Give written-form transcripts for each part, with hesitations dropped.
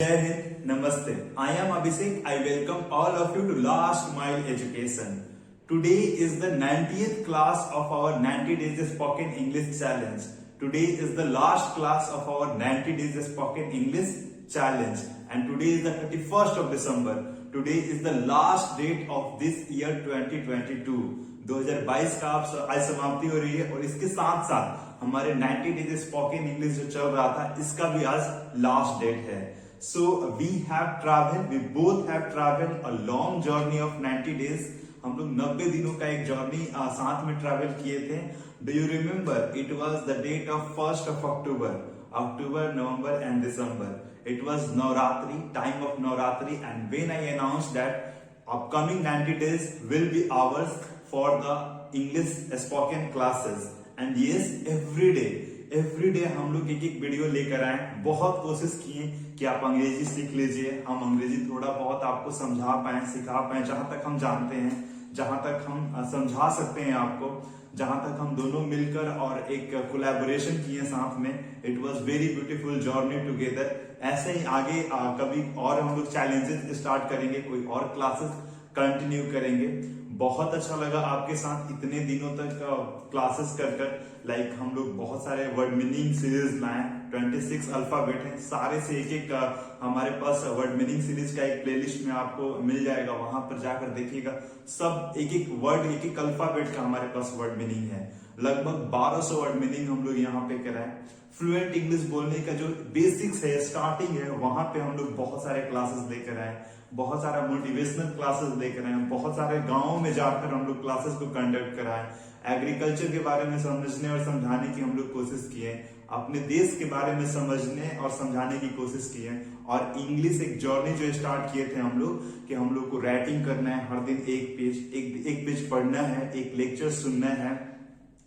Jai Hind, Namaste. I am Abhishek. I welcome all of you to Last Mile Education. Today is the 90th class of our 90 Days Spoken English Challenge. Today is the last class of our 90 Days Spoken English Challenge. And today is the 31st of December. Today is the last date of this year 2022. 2022 का आज समाप्ति हो रही है और इसके साथ साथ हमारे 90 डेज स्पोकन इंग्लिश जो चल रहा था इसका भी आज लास्ट डेट है. So we both have traveled a long journey of 90 days. हम लोग 90 दिनों का एक जर्नी साथ में ट्रैवल किए थे. Do you remember? It was the date of 1st of October, November and December. It was Navratri, time of Navratri, and when I announced that upcoming 90 days will be ours for the English spoken classes. And yes, every day हम लोग एक video लेकर आए. बहुत कोशिश किए कि आप अंग्रेजी सीख लीजिए, हम अंग्रेजी थोड़ा बहुत आपको समझा पाए, सिखा पाए, जहां तक हम जानते हैं, जहां तक हम समझा सकते हैं आपको, जहां तक हम दोनों मिलकर और एक कोलैबोरेशन किए साथ में. It was very beautiful journey together. ऐसे ही आगे कभी और हम लोग चैलेंजेस स्टार्ट करेंगे, कोई और क्लासेस कंटिन्यू करेंगे. बहुत अच्छा लगा आपके साथ इतने दिनों तक क्लासेस कर लाइक हम लोग बहुत सारे वर्ड मीनिंग सीरीज लाए. 26 अल्फाबेट है, सारे से एक हमारे पास वर्ड मीनिंग सीरीज का एक प्लेलिस्ट में आपको मिल जाएगा. वहां पर जाकर देखिएगा, सब एक वर्ड, एक अल्फाबेट का हमारे पास वर्ड मीनिंग है. लगभग 1200 वर्ड मीनिंग हम लोग यहाँ पे कराए. फ्लुएंट इंग्लिश बोलने का जो बेसिक्स है, स्टार्टिंग है, वहां पे हम लोग बहुत सारे क्लासेस लेकर आए, बहुत सारा मोटिवेशनल क्लासेस लेकर आए, बहुत सारे गांवों में जाकर हम लोग क्लासेस को कंडक्ट कराए. एग्रीकल्चर के बारे में समझने और समझाने की हम लोग कोशिश किए, अपने देश के बारे में समझने और समझाने की कोशिश किए. और इंग्लिश एक जर्नी जो स्टार्ट किए थे हम लोग कि हम लोग को राइटिंग करना है, हर दिन एक पेज पढ़ना है, एक लेक्चर सुनना है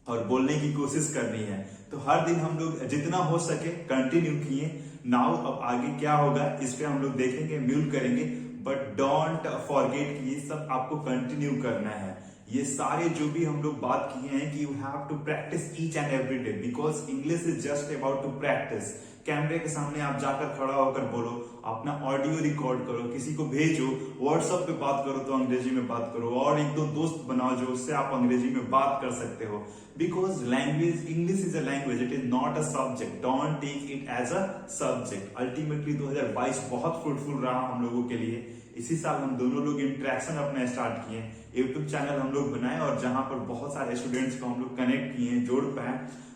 और बोलने की कोशिश करनी है. तो हर दिन हम लोग जितना हो सके कंटिन्यू किए. नाउ अब आगे क्या होगा इस पे हम लोग देखेंगे, म्यूल करेंगे. बट डोंट फॉरगेट कि ये सब आपको कंटिन्यू करना है. ये सारे जो भी हम लोग बात किए हैं कि you have to practice each and every day, because English is just about to practice. कैमरे के सामने आप जाकर खड़ा होकर बोलो, अपना ऑडियो रिकॉर्ड करो, किसी को भेजो, व्हाट्सएप पे बात करो तो अंग्रेजी में बात करो, और एक दो दोस्त बनाओ जो उससे आप अंग्रेजी में बात कर सकते हो. Because language, English is a language, it is not a subject. Don't take it as a subject. Ultimately 2022 बहुत फ्रूटफुल रहा हम लोगों के लिए. इसी साल हम दोनों लोग इंटरेक्शन अपना स्टार्ट किए, यूट्यूब चैनल हम लोग बनाए और जहां पर बहुत सारे स्टूडेंट्स को हम लोग कनेक्ट किए, जोड़ पाए.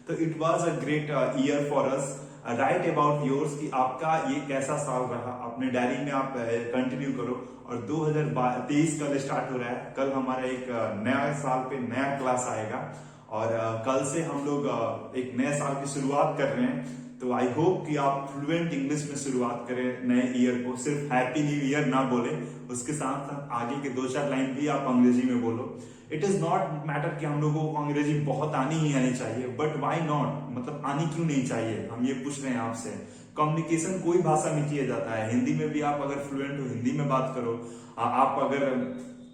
तो it was a great year for us. Right about yours कि आपका ये कैसा साल रहा, अपने डायरी में आप कंटिन्यू करो. और 2023 कल स्टार्ट हो रहा है. कल हमारा एक नया साल पे नया क्लास आएगा और कल से हम लोग एक नए साल की शुरुआत कर रहे हैं. तो आई होप कि आप फ्लुएंट इंग्लिश में शुरुआत करें नए ईयर को. सिर्फ हैप्पी न्यू ईयर ना बोले, उसके साथ साथ आगे के 2-4 लाइन भी आप अंग्रेजी में बोलो. इट इज नॉट मैटर कि हम लोगों को अंग्रेजी बहुत आनी ही आनी चाहिए, बट वाई नॉट, मतलब आनी क्यों नहीं चाहिए, हम ये पूछ रहे हैं आपसे. कम्युनिकेशन कोई भाषा में किया जाता है. हिंदी में भी आप अगर फ्लुएंट हो हिंदी में बात करो, आप अगर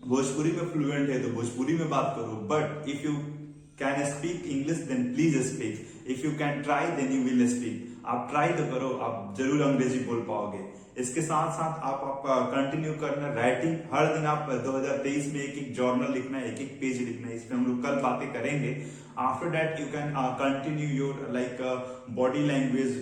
भोजपुरी में फ्लुएंट है तो भोजपुरी में बात करो. But if you can speak English then please speak. If you can try then you will speak. आप ट्राई तो करो, आप जरूर अंग्रेजी बोल पाओगे. इसके साथ साथ आप कंटिन्यू करना राइटिंग. हर दिन आप 2023 में एक जर्नल लिखना है, एक पेज लिखना है. इस पे हम लोग कल बातें करेंगे. After that you can continue your like body language.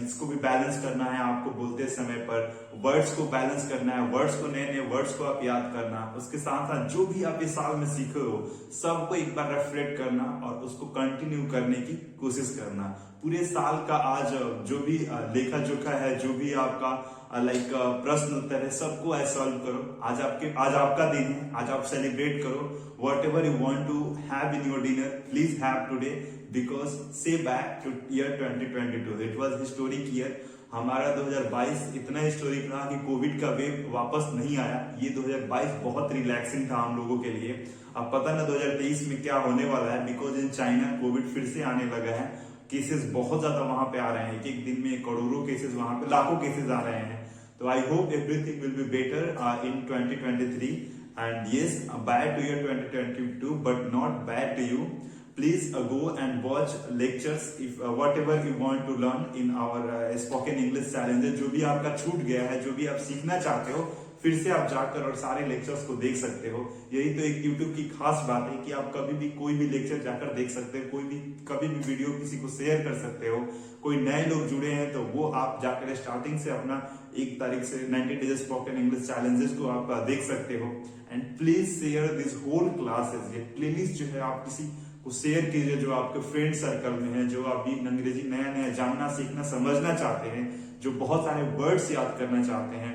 इसको भी बैलेंस करना है आपको बोलते समय पर. वर्ड्स को बैलेंस करना है, वर्ड्स को, नए वर्ड्स को आप याद करना. उसके साथ साथ जो भी आप इस साल में सीखे हो सबको एक बार रेफ्लेक्ट करना और उसको कंटिन्यू करने की कोशिश करना. पूरे साल का आज जो भी लेखा जोखा है, जो भी आपका लाइक प्रश्न उत्तर है, सबको ऐसे सॉल्व करो. आज आपका दिन है, आज आप सेलिब्रेट करो. Whatever you want to have in your dinner, please have today, because say back to year 2022. It was historic year. हमारा 2022 इतना हिस्टोरिक रहा कि कोविड का वेव वापस नहीं आया. ये 2022 बहुत रिलैक्सिंग था हम लोगों के लिए. अब पता ना 2023 में क्या होने वाला है, बिकॉज इन चाइना कोविड फिर से आने लगा है. केसेस बहुत ज्यादा वहां पे आ रहे हैं. एक दिन में करोड़ों केसेस, वहां पे लाखों केसेस आ रहे हैं. तो I hope everything will be better in 2023. And yes, bad to year 2022 but not bad to you. please go and watch lectures if whatever you want to learn in our spoken English challenge। जो भी आपका छूट गया है, जो भी आप सीखना चाहते हो, फिर से आप जाकर और सारे लेक्चर्स को देख सकते हो। यही तो एक YouTube की खास बात है कि आप कभी भी कोई भी लेक्चर जाकर देख सकते हो, कोई भी कभी भी वीडियो किसी को शेयर कर सकते हो। कोई नए लोग जुड़े हैं तो वो आप जाकर स्टार्टिंग से अपना 1 तारीख से 90 डेज स्पोकन इंग्लिश चैलेंजेस को आप देख सकते हो। And please share this whole classes. ये प्लेलिस्ट जो है आप किसी को शेयर कीजिए जो आपके फ्रेंड सर्कल में है, जो अभी अंग्रेजी नया नया जानना सीखना समझना चाहते हैं, जो बहुत सारे वर्ड्स याद करना चाहते हैं,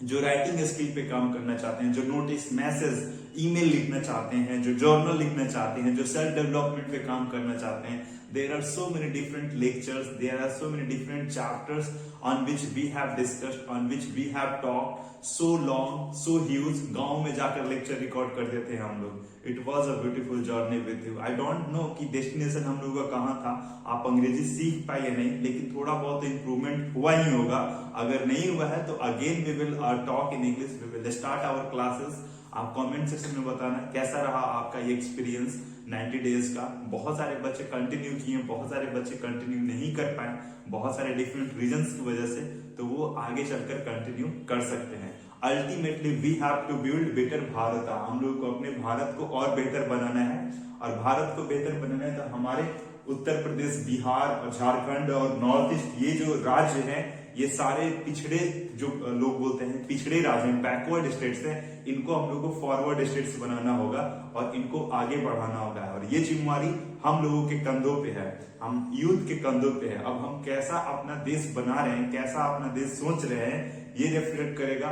जो राइटिंग स्किल पे काम करना चाहते हैं, जो नोटिस मैसेज ईमेल लिखना चाहते हैं, जो जर्नल लिखना चाहते हैं, जो सेल्फ डेवलपमेंट पे काम करना चाहते हैं। There are so many different lectures, there are so many different chapters on which we have discussed, on which we have talked so long, so huge। गांव में जाकर लेक्चर रिकॉर्ड करते थे हम लोग। It was a beautiful journey with you। I don't know कि destination हम लोगों का कहाँ था, आप अंग्रेजी सीख पाए या नहीं, लेकिन थोड़ा बहुत इम्प्रूवमेंट हुआ ही होगा। अगर नहीं हुआ है तो again we will talk in English, we will start our classes. आप कमेंट सेक्शन में बताना कैसा रहा आपका ये एक्सपीरियंस 90 डेज का। बहुत सारे बच्चे कंटिन्यू किए, बहुत सारे बच्चे कंटिन्यू नहीं कर पाए, बहुत सारे डिफरेंट रीजंस की वजह से, तो वो आगे चलकर कंटिन्यू कर सकते हैं। Ultimately we have to build better Bharat. हम लोगों को अपने भारत को और बेहतर बनाना है, और भारत को बेहतर बनाना है तो हमारे उत्तर प्रदेश, बिहार और झारखंड और नॉर्थ ईस्ट, ये जो राज्य है, ये सारे पिछड़े जो लोग बोलते हैं पिछड़े राज्य हैं, बैकवर्ड स्टेट्स हैं, इनको हम लोग को फॉरवर्ड स्टेट्स बनाना होगा और इनको आगे बढ़ाना होगा। और ये जिम्मेवारी हम लोगों के कंधों पे है, हम यूथ के कंधों पे है। अब हम कैसा अपना देश बना रहे हैं, कैसा अपना देश सोच रहे हैं, ये रिफ्लेक्ट करेगा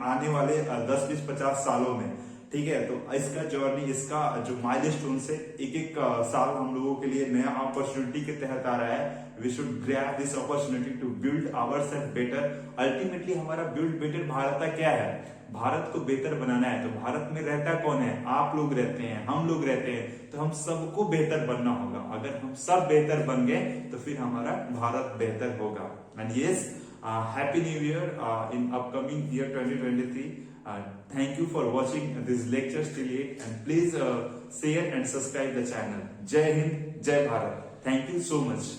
आने वाले 10, 20, 50 सालों में। ठीक है, तो इसका जर्नी, इसका जो माइलस्टोन से एक एक साल हम लोगों के लिए नया अपॉर्चुनिटी के तहत आ रहा है। We should grab this opportunity to build ourselves better. Ultimately हमारा बिल्ड बेटर भारत का क्या है? भारत को बेहतर बनाना है। तो भारत में रहता कौन है? आप लोग रहते हैं, हम लोग रहते हैं, तो हम सबको बेहतर बनना होगा। अगर हम सब बेहतर बन गए तो फिर हमारा भारत बेहतर होगा। And yes, happy new year in upcoming year 2023। Thank you for watching these lectures till yet, and please share and subscribe the channel। जय हिंद, जय Bharat. Thank you so much।